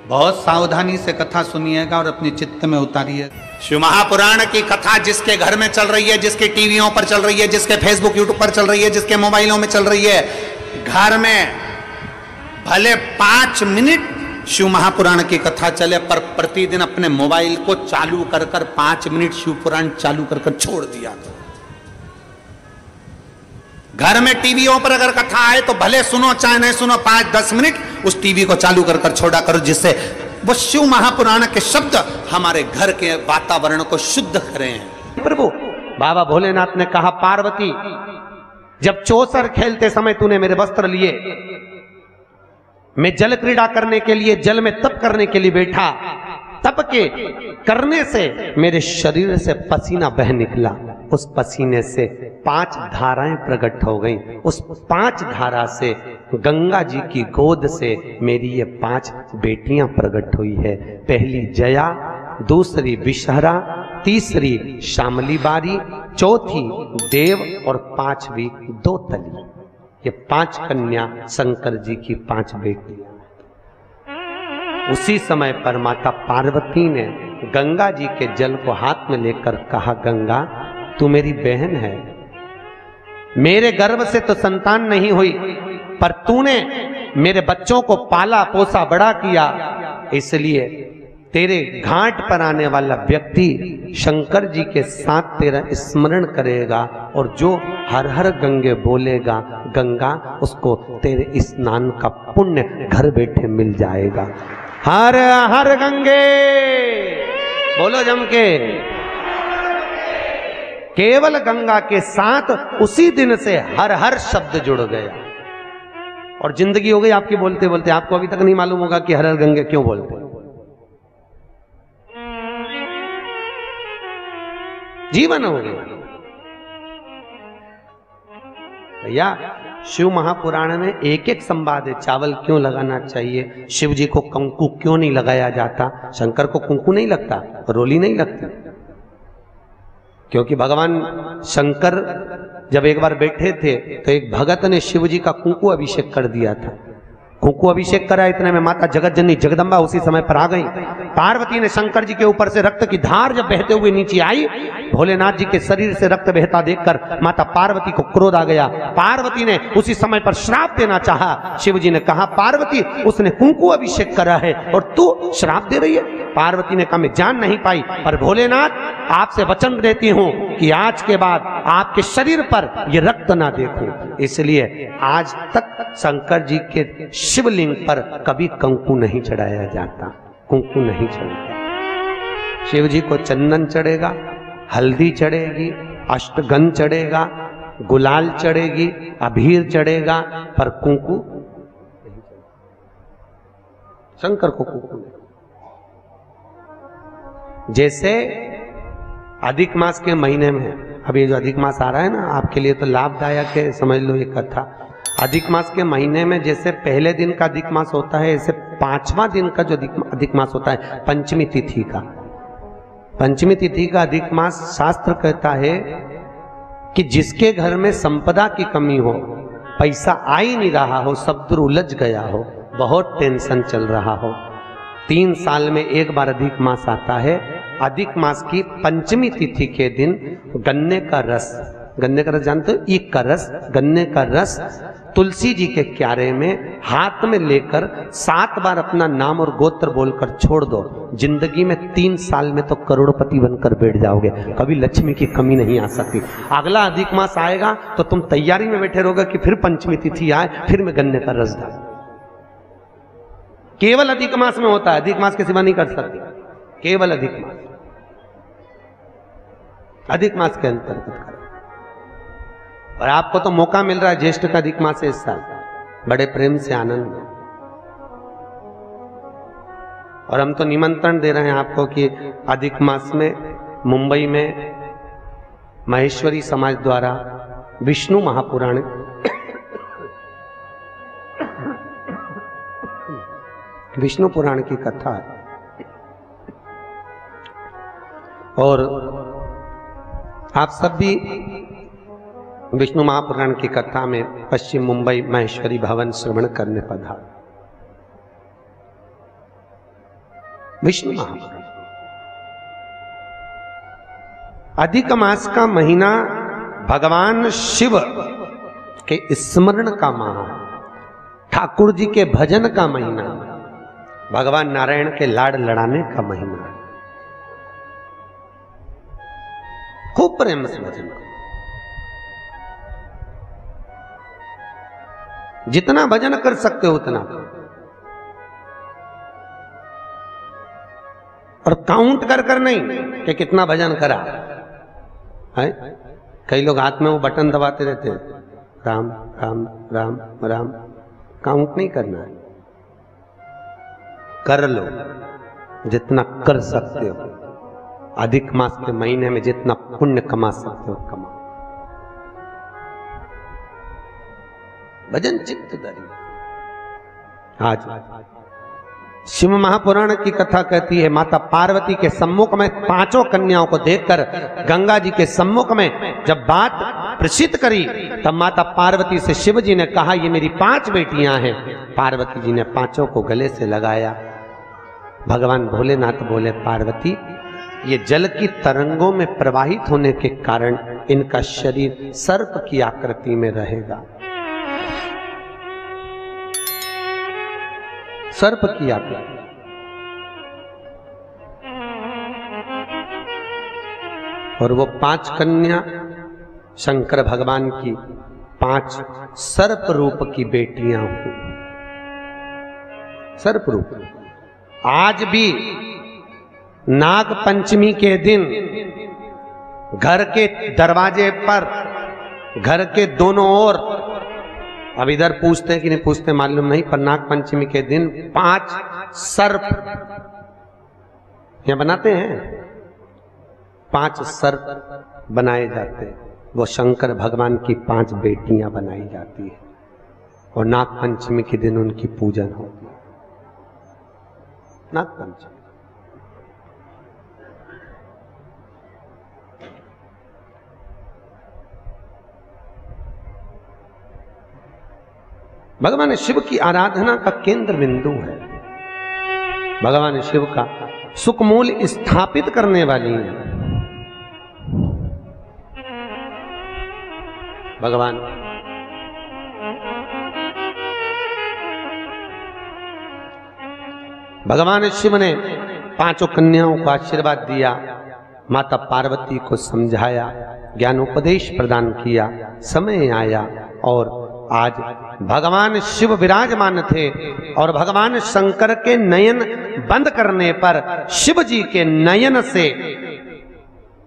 बहुत सावधानी से कथा सुनिएगा और अपने चित्त में उतारिए। शिव महापुराण की कथा जिसके घर में चल रही है, जिसके टीवियों पर चल रही है, जिसके फेसबुक यूट्यूब पर चल रही है, जिसके मोबाइलों में चल रही है, घर में भले 5 मिनट शिव महापुराण की कथा चले, पर प्रतिदिन अपने मोबाइल को चालू कर 5 मिनट शिव पुराण चालू कर छोड़ दिया। घर में टीवियों पर अगर कथा आए तो भले सुनो चाहे नहीं सुनो, 5-10 मिनट उस टीवी को चालू कर छोड़ा करो, जिससे वो शिव महापुराण के शब्द हमारे घर के वातावरण को शुद्ध करें। प्रभु बाबा भोलेनाथ ने कहा, पार्वती जब चौसर खेलते समय तूने मेरे वस्त्र लिए, मैं जल क्रीड़ा करने के लिए जल में तप करने के लिए बैठा, तप के करने से मेरे शरीर से पसीना बह निकला, उस पसीने से 5 धाराएं प्रकट हो गईं, उस 5 धारा से गंगा जी की गोद से मेरी ये 5 बेटियां प्रकट हुई है। पहली जया, दूसरी विषहरा, तीसरी श्यामली बारी, चौथी देव और 5वीं दोतली। ये 5 कन्या शंकर जी की 5 बेटियां। उसी समय पर माता पार्वती ने गंगा जी के जल को हाथ में लेकर कहा, गंगा तू मेरी बहन है, मेरे गर्भ से तो संतान नहीं हुई, पर तूने मेरे बच्चों को पाला पोसा बड़ा किया, इसलिए तेरे घाट पर आने वाला व्यक्ति शंकर जी के साथ तेरा स्मरण करेगा और जो हर हर गंगे बोलेगा, गंगा उसको तेरे स्नान का पुण्य घर बैठे मिल जाएगा। हर हर गंगे बोलो जम के। केवल गंगा के साथ उसी दिन से हर हर शब्द जुड़ गया और जिंदगी हो गई आपकी बोलते बोलते। आपको अभी तक नहीं मालूम होगा कि हर हर गंगे क्यों बोलते। जीवन हो गया भैया। शिव महापुराण में एक एक संवाद है। चावल क्यों लगाना चाहिए, शिव जी को कंकु क्यों नहीं लगाया जाता, शंकर को कुंकू नहीं लगता, रोली नहीं लगती, क्योंकि भगवान शंकर जब एक बार बैठे थे तो एक भगत ने शिव जी का कुंकू अभिषेक कर दिया था। कुंकू अभिषेक करा, इतने में माता जगत जननी जगदम्बा उसी समय पर आ गई। पार्वती ने शंकर जी के ऊपर से रक्त की धार जब बहते हुए नीचे आई, भोलेनाथ जी के शरीर से रक्त बहता देखकर माता पार्वती को क्रोध आ गया। पार्वती ने उसी समय पर श्राप देना चाहा। शिव जी ने कहा, पार्वती उसने कुंकू अभिषेक करा है और तू श्राप दे रही है। पार्वती ने कहा, मैं जान नहीं पाई, पर भोलेनाथ आपसे वचन देती हूं कि आज के बाद आपके शरीर पर यह रक्त ना देखूं। इसलिए आज तक शंकर जी के शिवलिंग पर कभी कंकु नहीं चढ़ाया जाता, कुंकू नहीं चढ़ाया। शिव जी को चंदन चढ़ेगा, हल्दी चढ़ेगी, अष्टगंध चढ़ेगा, गुलाल चढ़ेगी, अबीर चढ़ेगा, पर कुंकू शंकर को कुंकू नहीं। जैसे अधिक मास के महीने में, अभी जो अधिक मास आ रहा है ना, आपके लिए तो लाभदायक है, समझ लो ये कथा। अधिक मास के महीने में जैसे पहले दिन का अधिक मास होता है, ऐसे 5वां दिन का जो अधिक मास होता है, पंचमी तिथि का, पंचमी तिथि का अधिक मास, शास्त्र कहता है कि जिसके घर में संपदा की कमी हो, पैसा आ ही नहीं रहा हो, सब दूर उलझ गया हो, बहुत टेंशन चल रहा हो, 3 साल में एक बार अधिक मास आता है। अधिक मास की पंचमी तिथि के दिन गन्ने का रस, गन्ने का रस जानते हो, ईख का रस, गन्ने का रस तुलसी जी के क्यारे में हाथ में लेकर 7 बार अपना नाम और गोत्र बोलकर छोड़ दो। जिंदगी में 3 साल में तो करोड़पति बनकर बैठ जाओगे, कभी लक्ष्मी की कमी नहीं आ सकती। अगला अधिक मास आएगा तो तुम तैयारी में बैठे रहोगे कि फिर पंचमी तिथि आए, फिर मैं गन्ने का रस डाल। केवल अधिक मास में होता है, अधिक मास के सिवा नहीं कर सकते, केवल अधिक मास, अधिक मास के अंतर्गत करें। और आपको तो मौका मिल रहा है, ज्येष्ठ का अधिक मास है इस साल, बड़े प्रेम से आनंद में। और हम तो निमंत्रण दे रहे हैं आपको कि अधिक मास में मुंबई में महेश्वरी समाज द्वारा विष्णु महापुराण विष्णु पुराण की कथा है। और आप सब भी विष्णु महापुराण की कथा में पश्चिम मुंबई महेश्वरी भवन श्रवण करने पधार। विष्णु महापुराण। अधिक मास का महीना भगवान शिव के स्मरण का माह, ठाकुर जी के भजन का महीना, भगवान नारायण के लाड़ लड़ाने का महीना। खूब प्रेम से भजन करो, जितना भजन कर सकते हो उतना, और काउंट कर कर नहीं कि कितना भजन करा है। कई लोग हाथ में वो बटन दबाते रहते हैं, राम राम राम राम, काउंट नहीं करना है, कर लो जितना कर सकते हो। अधिक मास के महीने में जितना पुण्य कमा सकते हो कमा। भजन चित्त धरी। आज शिव महापुराण की कथा कहती है, माता पार्वती के सम्मुख में पांचों कन्याओं को देखकर गंगा जी के सम्मुख में जब बात प्रसिद्ध करी, तब माता पार्वती से शिव जी ने कहा, ये मेरी 5 बेटियां हैं। पार्वती जी ने पांचों को गले से लगाया। भगवान भोलेनाथ बोले, पार्वती, ये जल की तरंगों में प्रवाहित होने के कारण इनका शरीर सर्प की आकृति में रहेगा। सर्प की आकृति। और वो 5 कन्या शंकर भगवान की 5 सर्प रूप की बेटियां हुई। सर्प रूप। आज भी नाग पंचमी के दिन घर के दरवाजे पर, घर के दोनों ओर, अब इधर पूछते हैं कि नहीं पूछते मालूम नहीं, पर नाग पंचमी के दिन 5 सर्प यहां बनाते हैं। 5 सर्प बनाए जाते हैं। वो शंकर भगवान की 5 बेटियां बनाई जाती है और नाग पंचमी के दिन उनकी पूजन होती है। नाग पंचमी। भगवान शिव की आराधना का केंद्र बिंदु है। भगवान शिव का सुखमूल स्थापित करने वाली है। भगवान शिव ने 5 कन्याओं को आशीर्वाद दिया, माता पार्वती को समझाया, ज्ञानोपदेश प्रदान किया। समय आया और आज भगवान शिव विराजमान थे और भगवान शंकर के नयन बंद करने पर शिव जी के नयन से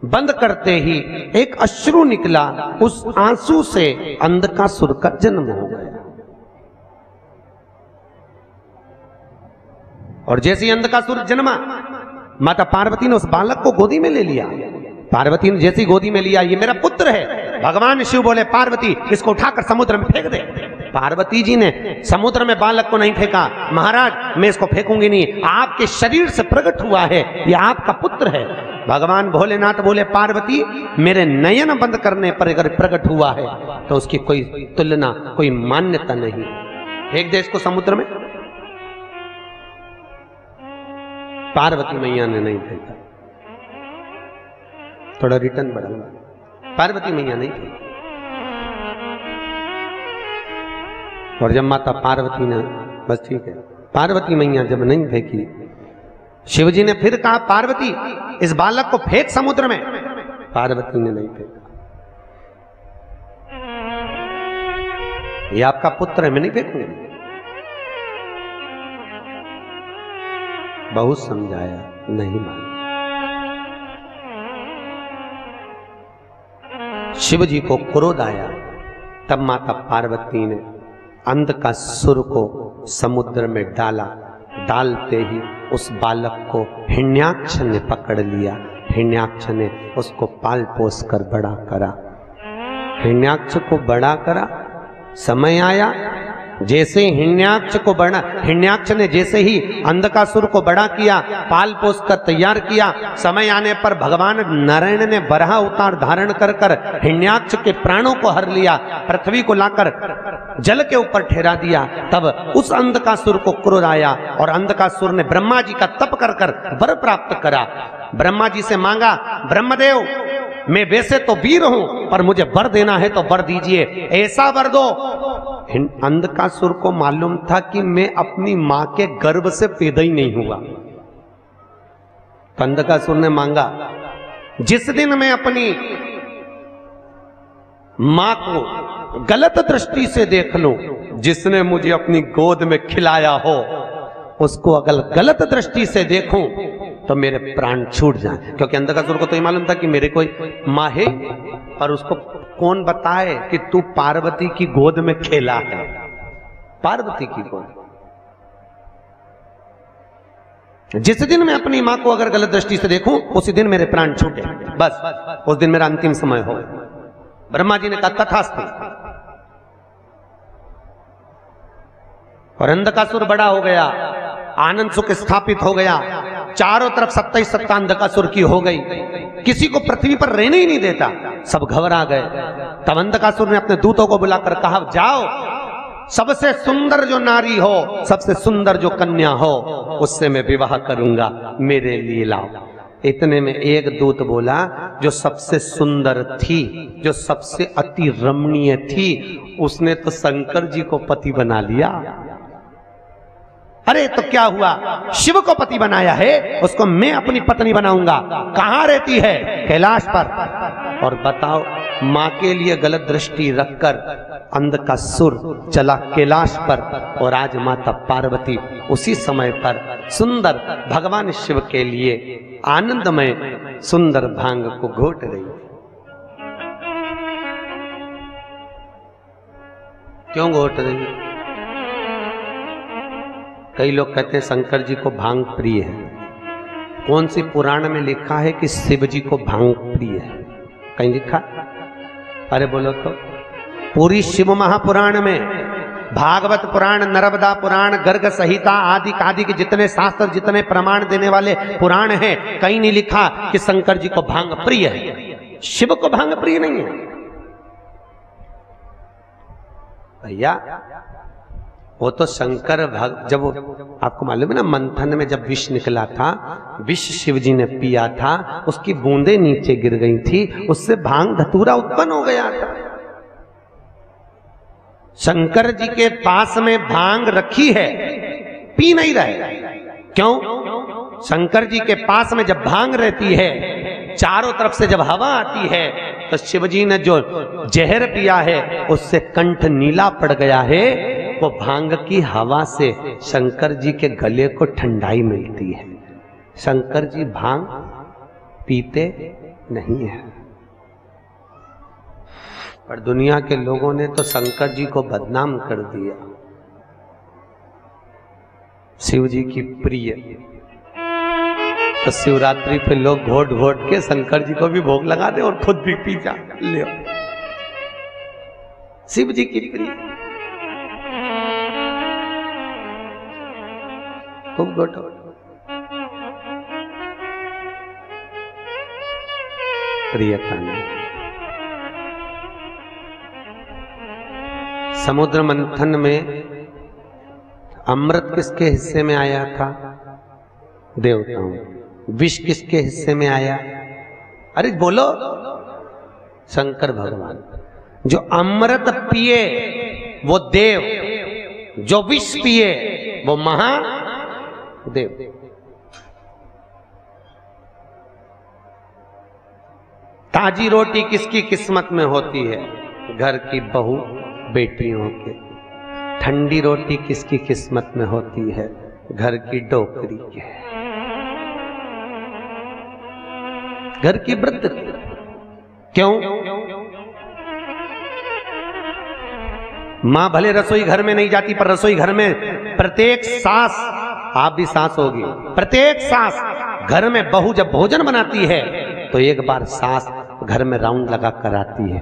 बंद करते ही एक अश्रु निकला। उस आंसू से अंधकासुर का जन्म हो गया। और जैसे ही अंधकासुर जन्मा, माता पार्वती ने उस बालक को गोदी में ले लिया। पार्वती ने जैसी गोदी में लिया, ये मेरा पुत्र है। भगवान शिव बोले, पार्वती इसको उठाकर समुद्र में फेंक दे। पार्वती जी ने समुद्र में बालक को नहीं फेंका। महाराज मैं इसको फेंकूंगी नहीं, आपके शरीर से प्रकट हुआ है, ये आपका पुत्र है। भगवान भोलेनाथ बोले, पार्वती मेरे नयन बंद करने पर अगर प्रकट हुआ है तो उसकी कोई तुलना, कोई मान्यता नहीं। फेंक दे इसको समुद्र में। पार्वती मैया ने नहीं फेंका। थोड़ा रिटर्न बढ़ाऊंगा। पार्वती मैया नहीं फेंकी। और जब माता पार्वती ने, बस ठीक है, पार्वती मैया जब नहीं फेंकी, शिवजी ने फिर कहा, पार्वती इस बालक को फेंक समुद्र में। पार्वती ने नहीं फेंका। ये आपका पुत्र है, मैं नहीं फेंकूंगा। बहुत समझाया, नहीं माना। शिव जी को क्रोध आया। तब माता पार्वती ने अंधकासुर को समुद्र में डाला। डालते ही उस बालक को हिरण्याक्ष ने पकड़ लिया। हिरण्याक्ष ने उसको पाल पोस कर बड़ा करा। हिरण्याक्ष को बड़ा करा। समय आया, जैसे हिरण्याक्ष ने जैसे ही अंधकासुर को बड़ा किया, पाल पोस कर तैयार किया, समय आने पर भगवान नारायण ने बराह अवतार धारण कर हिरण्याक्ष के प्राणों को हर लिया। पृथ्वी को लाकर जल के ऊपर ठहरा दिया, तब उस अंधकासुर को क्रोध आया और अंधकासुर ने ब्रह्मा जी का तप कर कर वर प्राप्त करा। ब्रह्मा जी से मांगा, ब्रह्मदेव मैं वैसे तो वीर हूं पर मुझे वर देना है तो वर दीजिए, ऐसा वर दो। अंधकासुर को मालूम था कि मैं अपनी मां के गर्भ से पैदा ही नहीं हुआ। तो अंधकासुर ने मांगा, जिस दिन मैं अपनी मां को गलत दृष्टि से देख लूं, जिसने मुझे अपनी गोद में खिलाया हो उसको अगर गलत दृष्टि से देखूं तो मेरे प्राण छूट जाएं। क्योंकि अंधकासुर को तो ये मालूम था कि मेरे कोई मां है, पर उसको कौन बताए कि तू पार्वती की गोद में खेला है। पार्वती की गोद, जिस दिन मैं अपनी मां को अगर गलत दृष्टि से देखूं उसी दिन मेरे प्राण छूटे, बस उस दिन मेरा अंतिम समय हो। ब्रह्मा जी ने कहा तथास्तु। और अंधकासुर बड़ा हो गया, आनंद सुख स्थापित हो गया, चारों तरफ सत्ता ही सत्ता अंधकासुर की हो गई, किसी को पृथ्वी पर रहने ही नहीं देता, सब घबरा गए। तब अंधकासुर ने अपने दूतों को बुलाकर कहा, जाओ सबसे सुंदर जो नारी हो, सबसे सुंदर जो कन्या हो, उससे मैं विवाह करूंगा, मेरे लिए लाओ। इतने में एक दूत बोला, जो सबसे सुंदर थी, जो सबसे अति रमणीय थी, उसने तो शंकर जी को पति बना लिया। अरे तो क्या हुआ, शिव को पति बनाया है, उसको मैं अपनी पत्नी बनाऊंगा। कहां रहती है? कैलाश पर। और बताओ, मां के लिए गलत दृष्टि रखकर अंधकासुर चला कैलाश पर, और आज माता पार्वती उसी समय पर सुंदर भगवान शिव के लिए आनंदमय सुंदर भांग को घोट रही। क्यों घोट रही? कई लोग कहते हैं शंकर जी को भांग प्रिय है। कौन सी पुराण में लिखा है कि शिव जी को भांग प्रिय है? कहीं लिखा? अरे बोलो तो। पूरी शिव महापुराण में, भागवत पुराण, नर्मदा पुराण, गर्ग संहिता आदि आदि के जितने शास्त्र, जितने प्रमाण देने वाले पुराण हैं, कहीं नहीं लिखा कि शंकर जी को भांग प्रिय है। शिव को भांग प्रिय नहीं है भैया। वो तो शंकर जब आपको मालूम है ना, मंथन में जब विष निकला था, विष शिव जी ने पिया था, उसकी बूंदें नीचे गिर गई थी, उससे भांग धतूरा उत्पन्न हो गया था। शंकर जी के पास में भांग रखी है, पी नहीं रहे। क्यों? शंकर जी के पास में जब भांग रहती है, चारों तरफ से जब हवा आती है, तो शिव जी ने जो जहर पिया है उससे कंठ नीला पड़ गया है। वो भांग की हवा से शंकर जी के गले को ठंडाई मिलती है। शंकर जी भांग पीते नहीं है, पर दुनिया के लोगों ने तो शंकर जी को बदनाम कर दिया। शिव जी की प्रिय, तो शिवरात्रि पे लोग घोट घोट के शंकर जी को भी भोग लगा दे और खुद भी पी जा ले। शिव जी की प्रिय, खूब घोटो। प्रियता ने समुद्र मंथन में अमृत किसके हिस्से में आया था? देवताओं। विष किसके हिस्से में आया? अरे बोलो, शंकर भगवान। जो अमृत पिए वो देव, जो विष पिए वो महादेव। ताजी रोटी किसकी किस्मत में होती है? घर की बहू बेटियों के। ठंडी रोटी किसकी किस्मत में होती है? घर की डोकरी के, घर की वृद्ध। क्यों? मां भले रसोई घर में नहीं जाती, पर रसोई घर में प्रत्येक सांस, आप भी सांस होगी, प्रत्येक सांस घर में बहू जब भोजन बनाती है तो एक बार सांस घर में राउंड लगा कर आती है,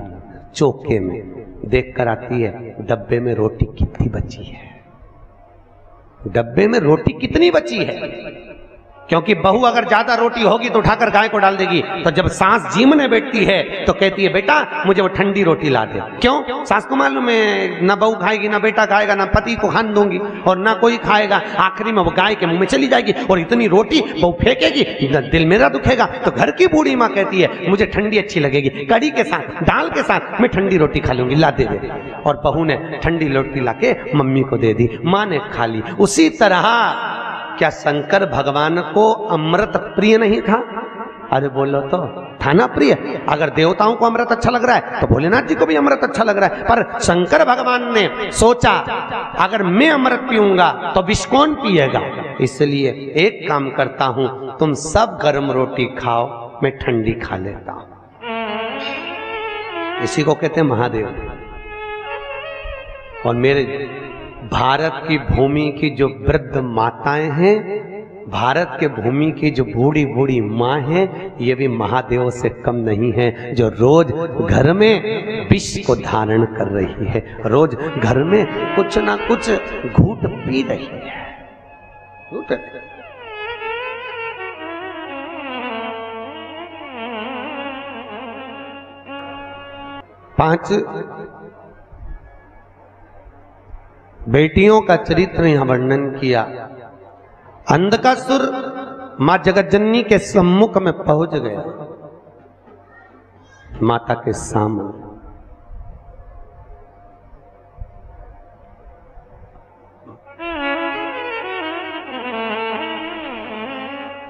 चौके में देख कर आती है डब्बे में रोटी कितनी बची है, डब्बे में रोटी कितनी बची है। क्योंकि बहू अगर ज्यादा रोटी होगी तो उठाकर गाय को डाल देगी, तो जब सास जीमने बैठती है तो कहती है बेटा मुझे वो ठंडी रोटी ला दे। क्यों? सास को मालूम है ना बहू खाएगी, ना बेटा खाएगा, ना पति को खान दूंगी और ना कोई खाएगा, आखिरी में वो गाय के मुंह में चली जाएगी और इतनी रोटी बहू फेंकेगी, दिल मेरा दुखेगा। तो घर की बूढ़ी माँ कहती है मुझे ठंडी अच्छी लगेगी, कड़ी के साथ, दाल के साथ मैं ठंडी रोटी खा लूंगी, ला दे दे। और बहू ने ठंडी रोटी लाके मम्मी को दे दी, माँ ने खा ली। उसी तरह क्या शंकर भगवान को अमृत प्रिय नहीं था? अरे बोलो तो, था ना प्रिय। अगर देवताओं को अमृत अच्छा लग रहा है तो भोलेनाथ जी को भी अमृत अच्छा लग रहा है, पर शंकर भगवान ने सोचा अगर मैं अमृत पीऊंगा तो विष कौन पिएगा, इसलिए एक काम करता हूं, तुम सब गर्म रोटी खाओ, मैं ठंडी खा लेता हूं। इसी को कहते हैं महादेव। और मेरे भारत की भूमि की जो वृद्ध माताएं हैं, भारत के भूमि की जो बूढ़ी बूढ़ी माँ है, ये भी महादेव से कम नहीं है, जो रोज घर में विष को धारण कर रही है, रोज घर में कुछ ना कुछ घूट पी रही है। पांच बेटियों का चरित्र यहां वर्णन किया। अंधकासुर मां जगतजननी के सम्मुख में पहुंच गया, माता के सामने।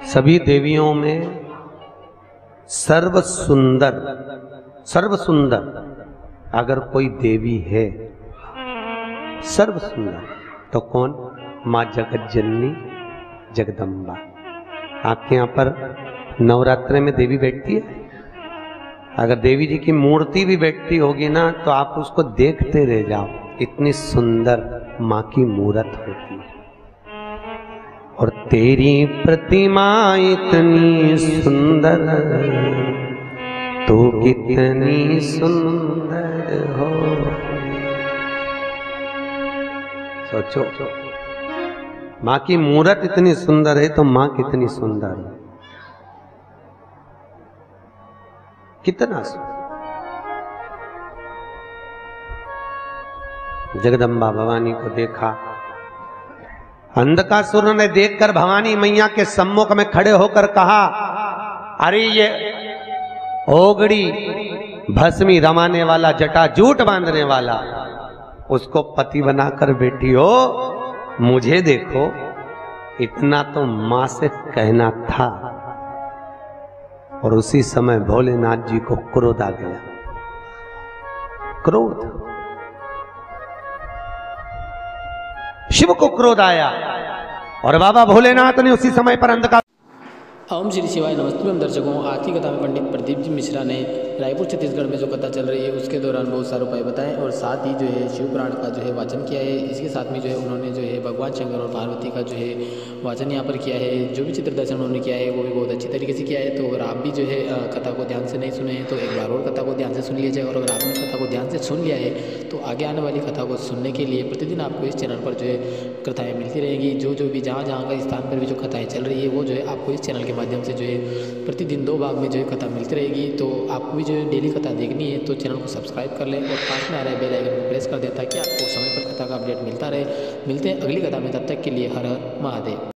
सभी देवियों में सर्व सुंदर अगर कोई देवी है, सर्व सुंदर, तो कौन? मां जगतजननी जगदम्बा। आपके यहां पर नवरात्रि में देवी बैठती है? अगर देवी जी की मूर्ति भी बैठती होगी ना तो आप उसको देखते रह जाओ, इतनी सुंदर मां की मूर्त होती है। और तेरी प्रतिमा इतनी सुंदर, तू कितनी सुंदर हो। सोचो, मां की मूर्त इतनी सुंदर है तो मां कितनी सुंदर है, कितना सुंदर। जगदम्बा भवानी को देखा, अंधकासुर ने देखकर भवानी मैया के सम्मुख में खड़े होकर कहा, अरे ये ओगड़ी भस्मी रमाने वाला, जटा जूट बांधने वाला, उसको पति बनाकर बैठी हो, मुझे देखो, इतना तो मां से कहना था। और उसी समय भोलेनाथ जी को क्रोध आ गया, क्रोध, शिव को क्रोध आया और बाबा भोलेनाथ ने उसी समय पर अंधकार। ओम श्री शिवाय नमस्ते। हम दर्शकों, आज की कथा में पंडित प्रदीप जी मिश्रा ने रायपुर छत्तीसगढ़ में जो कथा चल रही है उसके दौरान बहुत सारे उपाय बताए और साथ ही जो है शिव पुराण का जो है वाचन किया है। इसके साथ में जो है उन्होंने जो है भगवान शंकर और पार्वती का जो है वाचन यहाँ पर किया है। जो भी चित्र दर्शन उन्होंने किया है वो भी बहुत अच्छी तरीके से किया है। तो अगर आप भी जो है कथा को ध्यान से नहीं सुने हैं तो एक बार और कथा को ध्यान से सुन लीजिए। और अगर आपने कथा को ध्यान से सुन लिया है तो आगे आने वाली कथा को सुनने के लिए प्रतिदिन आपको इस चैनल पर जो है कथाएँ मिलती रहेंगी। जो भी जहाँ का स्थान पर भी जो कथाएँ चल रही है वो जो है आपको इस चैनल के माध्यम से जो है प्रतिदिन 2 भाग में जो है कथा मिलती रहेगी। तो आपको भी जो है डेली कथा देखनी है तो चैनल को सब्सक्राइब कर लें और पास में आ रहा है बेल आइकन को प्रेस कर दें ताकि आपको समय पर कथा का अपडेट मिलता रहे। मिलते हैं अगली कथा में, तब तक के लिए हर हर महादेव।